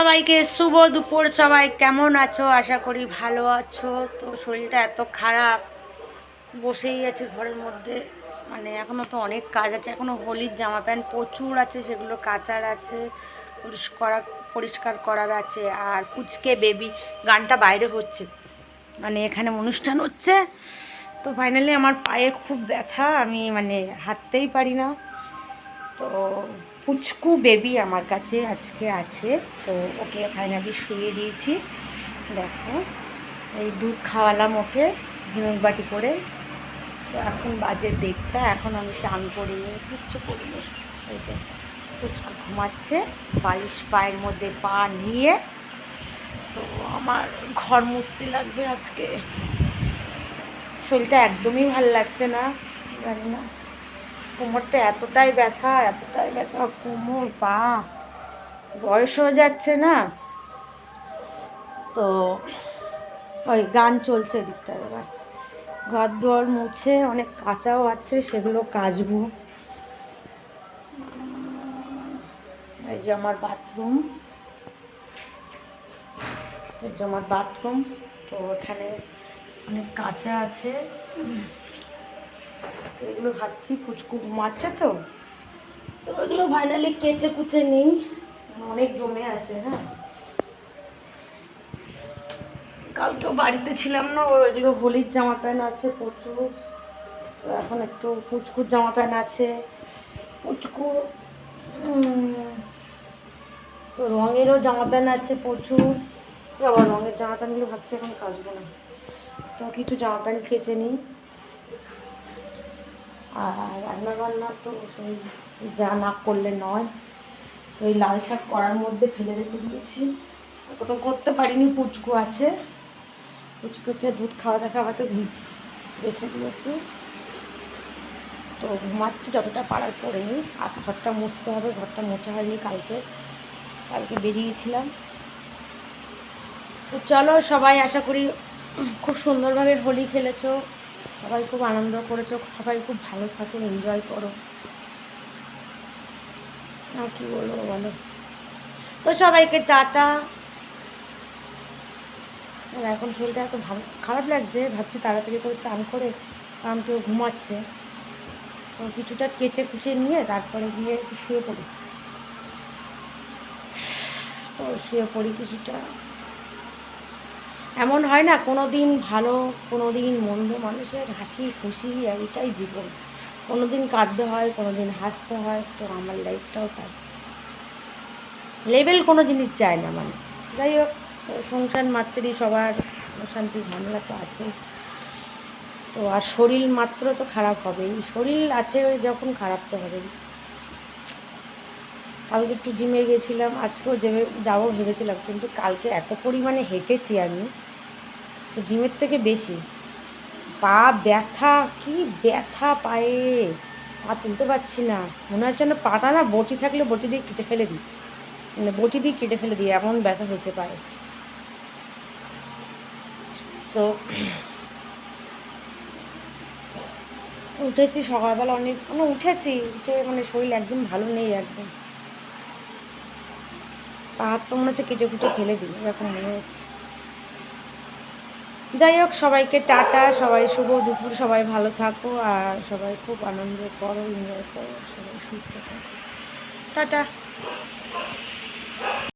সবাইকে শুভ দুপুর। সবাই কেমন আছো? আশা করি ভালো আছো। তো শরীরটা এত খারাপ, বসেই আছে ঘরের মধ্যে। মানে এখনও তো অনেক কাজ আছে, এখনও হোলির জামা প্যান্ট প্রচুর আছে, সেগুলো কাচার আছে, পরিষ্কার করার আছে। আর পুচকে বেবি গানটা বাইরে হচ্ছে, মানে এখানে অনুষ্ঠান হচ্ছে। তো ফাইনালি আমার পায়ে খুব ব্যথা, আমি মানে হাঁটতেই পারি না। তো পুচকু বেবি আমার কাছে আজকে আছে, তো ওকে ফাইনালি শুয়ে দিয়েছি। দেখো, এই দুধ খাওয়ালাম ওকে ঝিনুক বাটি করে। তো এখন বাজে 1:30, এখন আমি চান করিনি, কিচ্ছু করিনি। এই যে পুচকু ঘুমাচ্ছে বালিশ পায়ের মধ্যে পা নিয়ে। তো আমার ঘর মুছতে লাগবে আজকে, শরীরটা একদমই ভালো লাগছে না, জানি না। কোমরটা এতটাই ব্যথা, এতটাই ব্যথা, কোমর পা, বয়স হয়ে যাচ্ছে না। তো ওই গান চলছে এদিকটা। এবার ঘর দুয়ার মুছে, অনেক কাঁচাও আছে, সেগুলো কাচবো। এই যে আমার বাথরুম, এই যে আমার বাথরুম। তো এখানে অনেক কাঁচা আছে, তো এগুলো ভাবছি পুচকু ঘুমাচ্ছে। তো তো এগুলো ফাইনালি কেচে কুচে নিই, অনেক জমে আছে। হ্যাঁ, কালকেও বাড়িতে ছিলাম না, ওইগুলো হোলির জামা প্যান্ট আছে প্রচুর। তো এখন একটু পুচকুর জামা প্যান্ট আছে, পুচকু তো রঙেরও জামা প্যান্ট আছে প্রচুর। আবার রঙের জামা প্যান্টগুলো ভাবছি এখন কাচবো না, তো কিছু জামা প্যান্ট কেচে নিই। আর রান্নাবান্না তো সেই যা না করলে নয়। তো এই লাল শাক করার মধ্যে ফেলে রেখে দিয়েছি, ওটা করতে পারিনি, পুচকু আছে। পুচকুকে দুধ খাওয়াতে রেখে দিয়েছি। তো ঘুমাচ্ছি, যতটা পারার পরে নিই। আর ঘরটা মুছতে হবে, ঘরটা মোছা হয়নি, কালকে বেরিয়েছিলাম। তো চলো, সবাই আশা করি খুব সুন্দরভাবে হোলি খেলেছো, সবাই খুব আনন্দ করেছো, সবাই খুব ভালো থাকো, এনজয় করো। আর কী বলবো বলো। তো সবাইকে টাটা। আর এখন শরীরটা এত ভালো খারাপ লাগছে, ভাবছি তাড়াতাড়ি করে চান করে, কারণ কেউ ঘুমাচ্ছে। তো কিছুটা কেচে কুচে নিয়ে তারপরে গিয়ে একটু শুয়ে পড়ি। তো শুয়ে পড়ি কিছুটা। এমন হয় না, কোনো দিন ভালো, কোনো দিন মন্দ, মানুষের হাসি খুশি এটাই জীবন। কোনো দিন কাঁদতে হয়, কোনো দিন হাসতে হয়। তো আমার লাইফটাও তাই, লেভেল কোনো জিনিস যায় না। মানে যাই হোক, সংসার মাত্রই সবার অশান্তি ঝামেলা তো আছে। তো আর শরীর মাত্র তো খারাপ হবেই, শরীর আছে যখন খারাপ তো হবেই। কালকে একটু জিমে গেছিলাম, আজকেও যাবো ভেবেছিলাম, কিন্তু কালকে এত পরিমাণে হেঁটেছি আমি, তো জিমের থেকে বেশি পা ব্যথা, কি ব্যথা পায়ে, পা তুলতে পারছি না। মনে হচ্ছে না পাটা না বটি থাকলে বটি দিয়ে কেটে ফেলে দিই, মানে বটি দিয়ে কেটে ফেলে দিই, এমন ব্যথা হয়েছে পায়ে। তো উঠেছি সকালবেলা, অনেক মানে উঠেছি, উঠে মানে শরীর একদম ভালো নেই, একদম পা হাত পা মনে হচ্ছে কেটে কুটে ফেলে দিই, এরকম মনে হচ্ছে। যাই হোক, সবাইকে টাটা, সবাই শুভ দুপুর, সবাই ভালো থাকো, আর সবাই খুব আনন্দ করো, এনজয় করো, সবাই সুস্থ থাকো। টাটা।